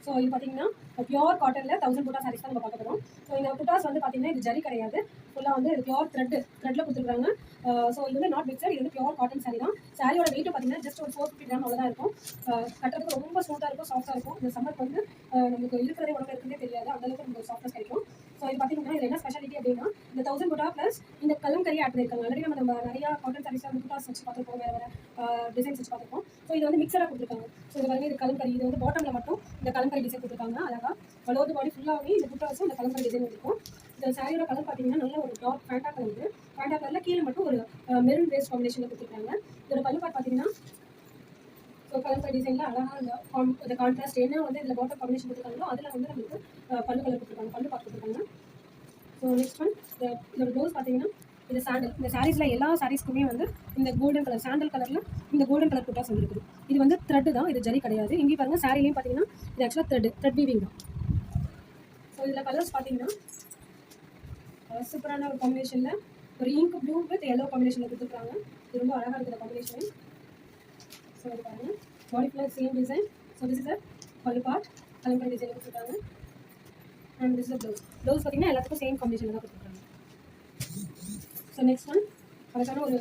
So இது பார்த்தீங்கன்னா pure காட்டனில் 1000 புட்டா சாரீஸ் தான் நம்ம பார்க்க போகிறோம். ஸோ இந்த புட்டாஸ் வந்து பார்த்தீங்கன்னா இது ஜரி கிடையாது, ஃபுல்லாக வந்து பியூர் த்ரெட்டில் கொடுத்துருக்காங்க. ஸோ இது வந்து நாட் மிக்சர், இது வந்து பியூர் காட்டன் சாரி தான். சாரியோட வெயிட் பார்த்தீங்கன்னா ஜஸ்ட் ஒரு 450 கிராம் அவ்வளோதான் இருக்கும். கட்டுறதுக்கு ரொம்ப ஸ்மூத்தாக இருக்கும், சாஃப்டாக இருக்கும். இந்த சம்மருக்கு வந்து நமக்கு இருக்கிறதே உடம்பு இருக்கிறதே தெரியாது, அந்தளவுக்கு நமக்கு சாஃப்ட்னஸ் கிடைக்கும். ஸோ இது பார்த்தீங்கன்னா இதில் என்ன ஸ்பெஷாலிட்டி அப்படின்னா இந்த 1000 புட்டா ப்ளஸ் இந்த கலம்கரி ஆட் பண்ணியிருக்காங்க. ஆல்ரெடி நம்ம நிறையா காட்டன் சாரீஸில் வந்து புட்டாஸ் வச்சு பார்த்துருப்போம், வேறு டிசைன்ஸ் வச்சு பார்த்துருப்போம். ஸோ இது வந்து மிக்சராக கொடுத்துருக்காங்க. ஸோ இது வந்து இது கலம்கரி, இது வந்து பாட்டமில் மட்டும் இந்த கலம்கரி டிசைன் கொடுத்துருக்காங்க. அழகாக வலோது பாடி ஃபுல்லாகவே இந்த புட்டாஸும் இந்த கலம்கரி டிசைன் இருக்கும். இந்த சாரியோட கலர் பார்த்தீங்கன்னா நல்ல ஒரு டார்க் ஃபேண்டா கலர் இருக்குது. ஃபேண்டா கலரில் கீழே மட்டும் ஒரு மெரூன் பேஸ் காம்பினேஷனில் கொடுத்துருக்காங்க. இதோட பல்லு பார்ட் பார்த்தீங்கன்னா ஸோ கலர் டிசைனில் அழகாக இந்த கான்ட்ராஸ்ட் என்ன வந்து இதில் பாட்டர் காம்பினேஷன் கொடுத்துருக்காங்களோ அதில் வந்து நம்மளுக்கு பல்லு கலர் கொடுத்துருக்காங்க, பல்லு பார்த்து கொடுத்துருக்காங்க. ஸோ நெக்ஸ்ட் ஒன் இதோட ப்ளவுஸ் பார்த்தீங்கன்னா இது சாண்டல். இந்த சாரீஸில் எல்லா சாரீஸ்க்குமே வந்து இந்த கோல்டன் கலர் சாண்டல் கலரில் இந்த கோல்டன் கலர் புட்டாஸ் வந்துருக்குது. இது வந்து த்ரெட்டு தான், இது ஜரி கிடையாது. இங்கே பாருங்கள் சாரிலையும் பார்த்தீங்கன்னா இது ஆக்சுவலாக த்ரெட் வீவிங் தான். ஸோ இதில் கலர்ஸ் பார்த்தீங்கன்னா சூப்பரான ஒரு காம்பினேஷனில் ஒரு இங்க் ப்ளூ வித் எல்லோ காம்பினேஷனில் கொடுத்துருக்காங்க. இது ரொம்ப அழகாக இருக்குது காம்பினேஷன். ஸோ இது பாருங்கள் பாடி ஃபுல்லாக same design. So this is a பல்லு பார்ட் கலம்கரி டிசைன் கொடுத்துருக்காங்க. அண்ட் திஸ் இஸ் ப்ளவுஸ் பார்த்தீங்கன்னா எல்லாத்துக்கும் சேம் காம்பினேஷனில் தான் கொடுத்துருக்காங்க. ஸோ நெக்ஸ்ட் ஒன் அதுக்கான ஒரு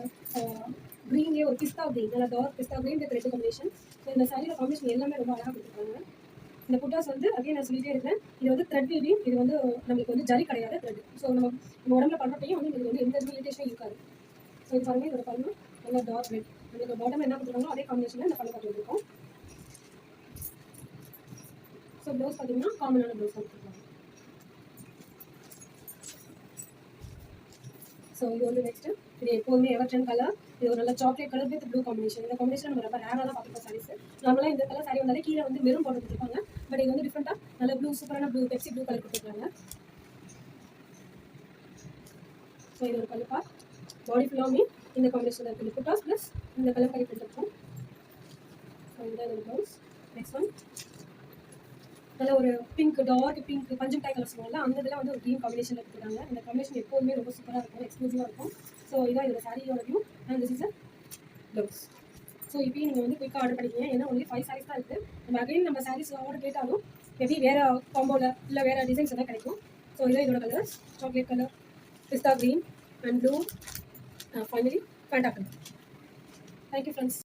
க்ரீன்லேயே ஒரு பிஸ்தா க்ரீன், நல்லா dark pista green with red combination. So இந்த சாரியோட காம்பினேஷன் எல்லாமே ரொம்ப அழகாக கொடுத்துருக்காங்க. இந்த புட்டாஸ் வந்து அகைன் நான் சொல்லிட்டே இருக்கேன், இது வந்து த்ரெட் வீவிங், இது வந்து நம்மளுக்கு வந்து ஜரி கிடையாது, த்ரெட். ஸோ நம்ம உடம்புல பண்ணுறப்பையும் வந்து இது வந்து எந்த இரிட்டேஷனும் இருக்காது. ஸோ இது பாருங்கள் இதோட பல்லு நல்லா டார்க் ரெட், நம்மளுக்கு பாட்டம் என்ன கொடுத்துருக்காங்களோ அதே காம்பினேஷனில் இந்த பல்லு பார்த்து வந்துருக்கோம். ஸோ ப்ளவுஸ் பார்த்தீங்கன்னா காமனான ப்ளவுஸ் கொடுத்துருக்காங்க. ஸோ இது வந்து நெக்ஸ்ட்டு இது எப்போதுமே எவர்ட்ரெண்ட் கலர், இது ஒரு நல்ல chocolate colour with blue combination. இந்த காம்பினேஷன் நம்ம ரொம்ப ரேராக தான் பார்த்துருக்கோம் சாரீஸ். நார்மலாக இந்த கலர் சாரி வந்தாலே கீழே வந்து மெரூன் போட்டு கொடுத்துருப்பாங்க, பட் இது வந்து டிஃப்ரெண்ட்டாக நல்ல ப்ளூ சூப்பரான ப்ளூ பெப்சி ப்ளூ கலர் கொடுத்துருக்காங்க. ஸோ இது ஒரு கலர் பார்ட் பாடி ஃபுல்லாமே இந்த காம்பினேஷனில் இருக்குது. இந்த புட்டாஸ் ப்ளஸ் இந்த கலர் கறி பிரிண்ட் இருக்கும். ஸோ இதுதான் இந்த ப்ளவுஸ். நெக்ஸ்ட் ஒன் நல்ல ஒரு பிங்க், டார்க் பிங்க் பஞ்சு மிட்டாய் கலர் சொல்லுவாங்க, அந்த இதில் வந்து ஒரு க்ரீன் காம்பினேஷனில் கொடுத்துருக்காங்க. இந்த காம்பினேஷன் எப்போதுமே ரொம்ப சூப்பராக இருக்கும், எக்ஸ்க்ளூசிவாக இருக்கும். ஸோ இதான் இதோட சாரியோட view and this is a blouse. So இப்போயும் நீங்கள் வந்து குயிக்காக ஆர்டர் பண்ணிக்கிங்க, ஏன்னா ஒன்லி 5 சாரீஸ் தான் இருக்குது. நம்ம அகைன் நம்ம சாரீஸ் ஆர்டர் கேட்டாலும் மேபி வேறு காம்போவில் இல்லை வேறு டிசைன்ஸ் தான் கிடைக்கும். ஸோ இதான் இதோட colours chocolate colour, pista green and blue, finally Fanta colour. Thank you friends.